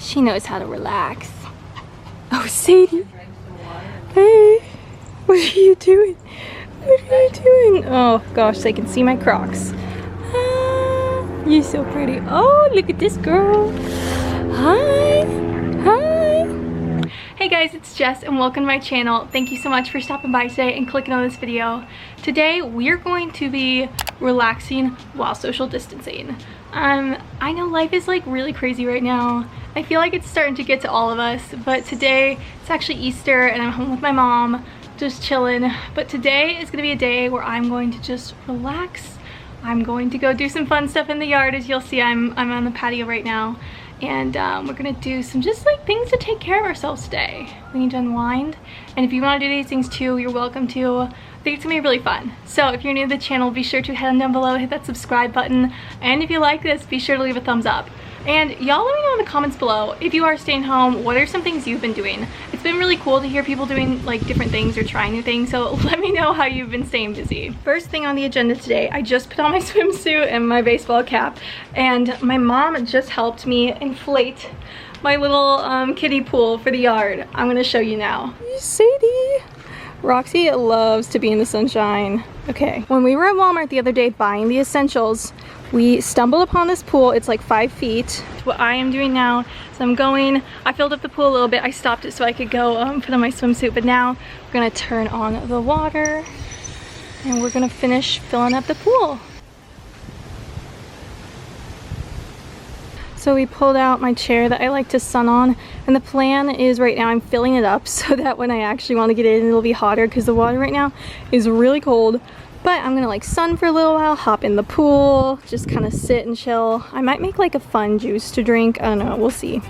She knows how to relax. Oh, Sadie. Hey, what are you doing? What are you doing? Oh gosh, they can see my Crocs. Ah, you're so pretty. Oh, look at this girl. Hi. Hi. Hey guys, it's Jess and welcome to my channel. Thank you so much for stopping by today and clicking on this video. Today we're going to be relaxing while social distancing. I know life is like really crazy right now. I feel like it's starting to get to all of us, but today it's actually Easter and I'm home with my mom, just chilling. But today is gonna be a day where I'm going to just relax. I'm going to go do some fun stuff in the yard. As you'll see, I'm on the patio right now. And we're gonna do some just like things to take care of ourselves today. We need to unwind. And if you wanna do these things too, you're welcome to. I think it's gonna be really fun. So if you're new to the channel, be sure to head on down below, hit that subscribe button. And if you like this, be sure to leave a thumbs up. And y'all let me know in the comments below, if you are staying home, what are some things you've been doing? It's been really cool to hear people doing like different things or trying new things, so let me know how you've been staying busy. First thing on the agenda today, I just put on my swimsuit and my baseball cap, and my mom just helped me inflate my little kiddie pool for the yard. I'm gonna show you now. Sadie! Roxy loves to be in the sunshine. Okay, when we were at Walmart the other day buying the essentials, we stumbled upon this pool. It's like 5 feet. What I am doing now is I filled up the pool a little bit. I stopped it so I could go put on my swimsuit, but now we're gonna turn on the water and we're gonna finish filling up the pool. So we pulled out my chair that I like to sun on, and the plan is right now I'm filling it up so that when I actually want to get in, it'll be hotter because the water right now is really cold. But I'm gonna like sun for a little while, hop in the pool, just kind of sit and chill. I might make like a fun juice to drink. I don't know, we'll see.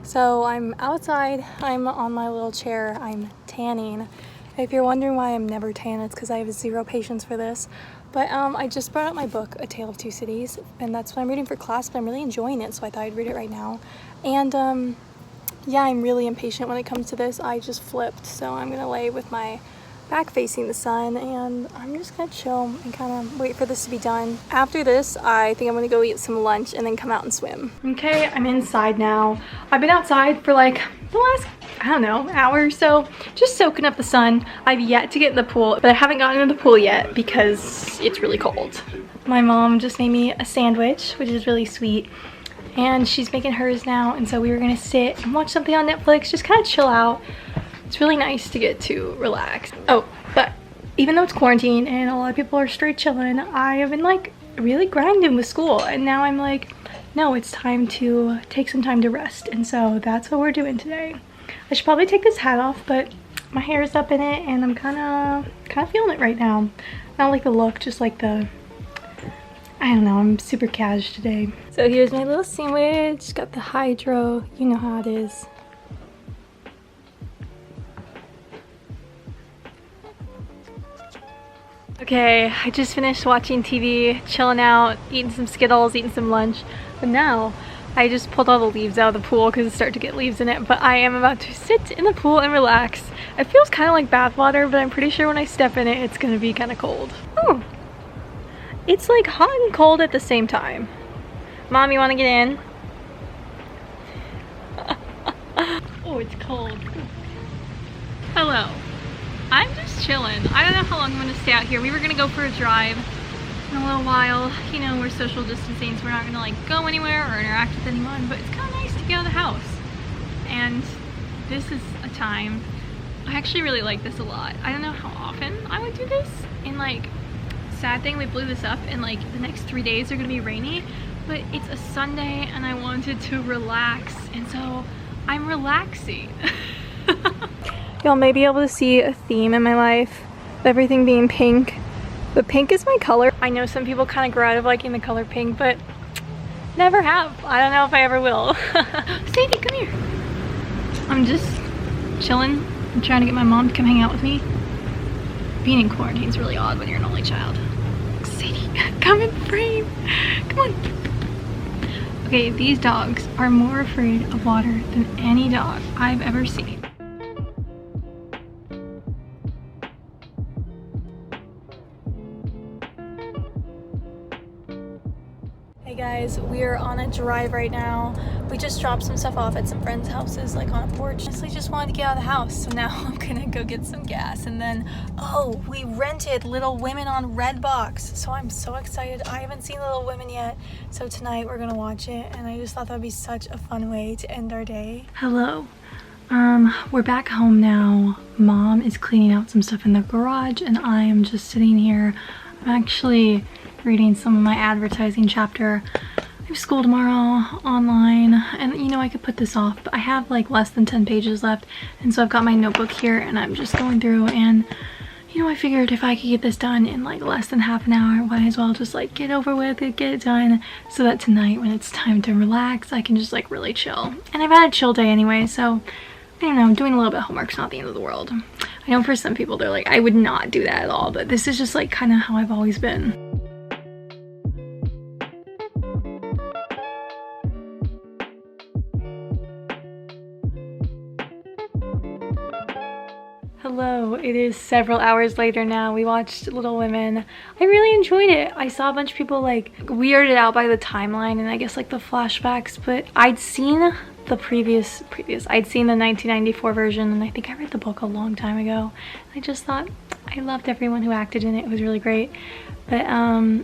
So I'm outside, I'm on my little chair, I'm tanning. If you're wondering why I'm never tan, it's because I have zero patience for this. But I just brought out my book, A Tale of Two Cities, and that's what I'm reading for class, but I'm really enjoying it, so I thought I'd read it right now. And yeah, I'm really impatient when it comes to this. I just flipped, so I'm gonna lay with my back facing the sun, and I'm just gonna chill and kind of wait for this to be done. After this, I think I'm gonna go eat some lunch and then come out and swim. Okay, I'm inside now. I've been outside for like the last, I don't know, hour or so, just soaking up the sun. I've yet to get in the pool, but I haven't gotten in the pool yet because it's really cold. My mom just made me a sandwich, which is really sweet, and she's making hers now, and so we were gonna sit and watch something on Netflix, just kind of chill out. It's really nice to get to relax. Oh, but even though it's quarantine and a lot of people are straight chilling, I have been like really grinding with school, and now I'm like, no, it's time to take some time to rest, and so that's what we're doing today. I should probably take this hat off, but my hair is up in it and I'm kind of feeling it right now. Not like the look, just like the, I don't know, I'm super cash today. So here's my little sandwich, got the hydro, you know how it is. Okay, I just finished watching TV, chilling out, eating some Skittles, eating some lunch, but now I just pulled all the leaves out of the pool because it's starting to get leaves in it, but I am about to sit in the pool and relax. It feels kind of like bath water, but I'm pretty sure when I step in it, it's going to be kind of cold. Oh, it's like hot and cold at the same time. Mom, you want to get in? Oh, it's cold. Hello. I'm just chilling. I don't know how long I'm going to stay out here. We were going to go for a drive in a little while. You know, we're social distancing, so we're not going to like go anywhere or interact with anyone, but it's kind of nice to get out of the house. And this is a time, I actually really like this a lot. I don't know how often I would do this. And like, sad thing, we blew this up and like the next 3 days are going to be rainy, but it's a Sunday and I wanted to relax, and so I'm relaxing. Y'all may be able to see a theme in my life, everything being pink. But pink is my color. I know some people kind of grow out of liking the color pink, but never have. I don't know if I ever will. Sadie, come here. I'm just chilling. I'm trying to get my mom to come hang out with me. Being in quarantine is really odd when you're an only child. Sadie, come in frame. Come on. Okay, these dogs are more afraid of water than any dog I've ever seen. guys, we're on a drive right now. We just dropped some stuff off at some friends' houses, like on a porch. Honestly, just wanted to get out of the house, so now I'm gonna go get some gas. And then, oh, we rented Little Women on Redbox, so I'm so excited. I haven't seen Little Women yet, so tonight we're gonna watch it, and I just thought that would be such a fun way to end our day. Hello. We're back home now. Mom is cleaning out some stuff in the garage, and I am just sitting here. I'm actually reading some of my advertising chapter. I have school tomorrow online, and you know, I could put this off, but I have like less than 10 pages left, and so I've got my notebook here and I'm just going through, and you know, I figured if I could get this done in like less than half an hour, I might as well just like get over with it, get it done, so that tonight when it's time to relax, I can just like really chill. And I've had a chill day anyway, so I don't know, doing a little bit of homework's not the end of the world. I know for some people they're like, I would not do that at all, but this is just like kind of how I've always been. Hello, it is several hours later now. We watched Little Women. I really enjoyed it. I saw a bunch of people like weirded out by the timeline and I guess like the flashbacks, but I'd seen the I'd seen the 1994 version, and I think I read the book a long time ago. I just thought I loved everyone who acted in it. It was really great. But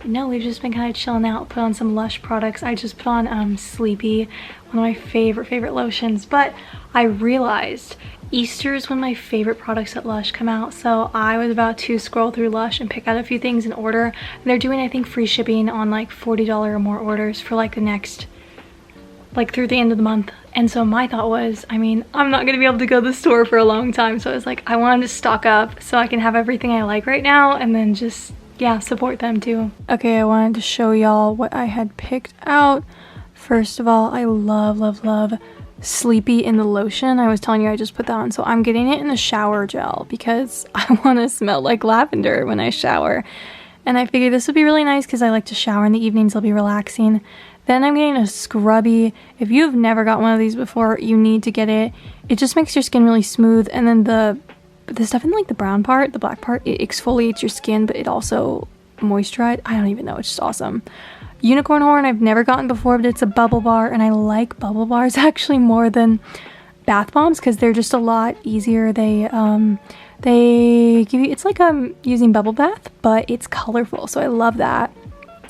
no, we've just been kind of chilling out, put on some Lush products. I just put on Sleepy, one of my favorite lotions, but I realized Easter is when my favorite products at Lush come out, so I was about to scroll through Lush and pick out a few things and order. And they're doing, I think, free shipping on like $40 or more orders for like the next, like through the end of the month. And so my thought was, I mean, I'm not gonna be able to go to the store for a long time, so I was like, I wanted to stock up so I can have everything I like right now and then just, yeah, support them too. Okay, I wanted to show y'all what I had picked out. First of all, I love Sleepy in the lotion. I was telling you I just put that on, so I'm getting it in the shower gel because I want to smell like lavender when I shower, and I figured this would be really nice because I like to shower in the evenings. It'll be relaxing. Then I'm getting a scrubby. If you've never got one of these before, you need to get it. It just makes your skin really smooth, and then the stuff in like the brown part, the black part, it exfoliates your skin, but it also moisturizes. I don't even know, it's just awesome. Unicorn Horn I've never gotten before, but it's a bubble bar, and I like bubble bars actually more than bath bombs because they're just a lot easier. They give you, it's like using bubble bath, but it's colorful, so I love that.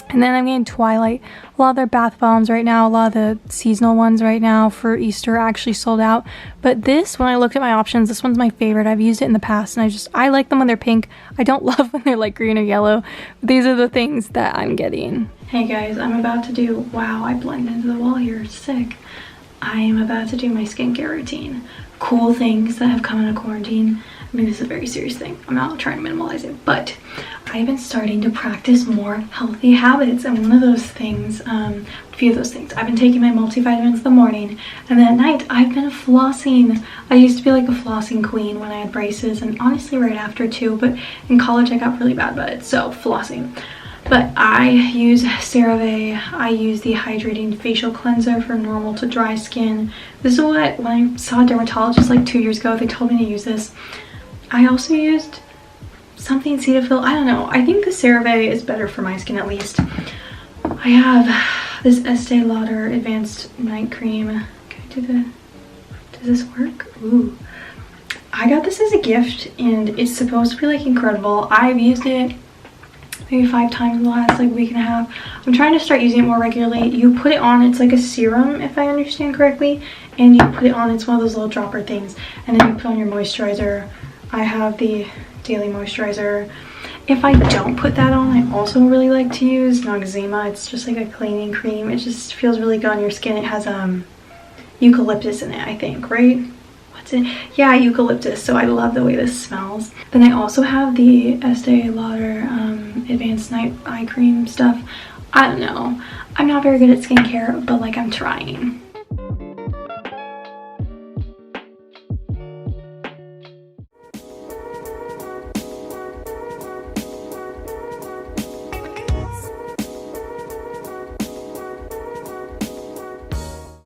And then I'm getting Twilight. A lot of their bath bombs right now, a lot of the seasonal ones right now for Easter are actually sold out. But this, when I looked at my options, this one's my favorite. I've used it in the past, and I like them when they're pink. I don't love when they're like green or yellow. But these are the things that I'm getting. Hey guys, I'm about to do, wow, I blend into the wall here, it's sick. I am about to do my skincare routine. Cool things that have come out of quarantine. I mean, this is a very serious thing. I'm not trying to minimalize it, but I've been starting to practice more healthy habits, and one of those things, a few of those things, I've been taking my multivitamins in the morning, and then at night I've been flossing. I used to be like a flossing queen when I had braces, and honestly right after too, but in college I got really bad about it, so flossing. But I use CeraVe. I use the hydrating facial cleanser for normal to dry skin. This is what, when I saw a dermatologist like 2 years ago, they told me to use this. I also used something Cetaphil. I don't know. I think the CeraVe is better for my skin at least. I have this Estee Lauder Advanced Night Cream. Can I does this work? Ooh. I got this as a gift and it's supposed to be like incredible. I've used it maybe 5 times in the last like week and a half. I'm trying to start using it more regularly. You put it on, it's like a serum if I understand correctly, and you put it on, it's one of those little dropper things, and then you put on your moisturizer. I have the daily moisturizer. If I don't put that on, I also really like to use Noxzema. It's just like a cleaning cream. It just feels really good on your skin. It has eucalyptus in it, I think, right? What's it? Yeah, eucalyptus. So I love the way this smells. Then I also have the Estee Lauder Advanced Night Eye Cream stuff. I don't know. I'm not very good at skincare, but like I'm trying.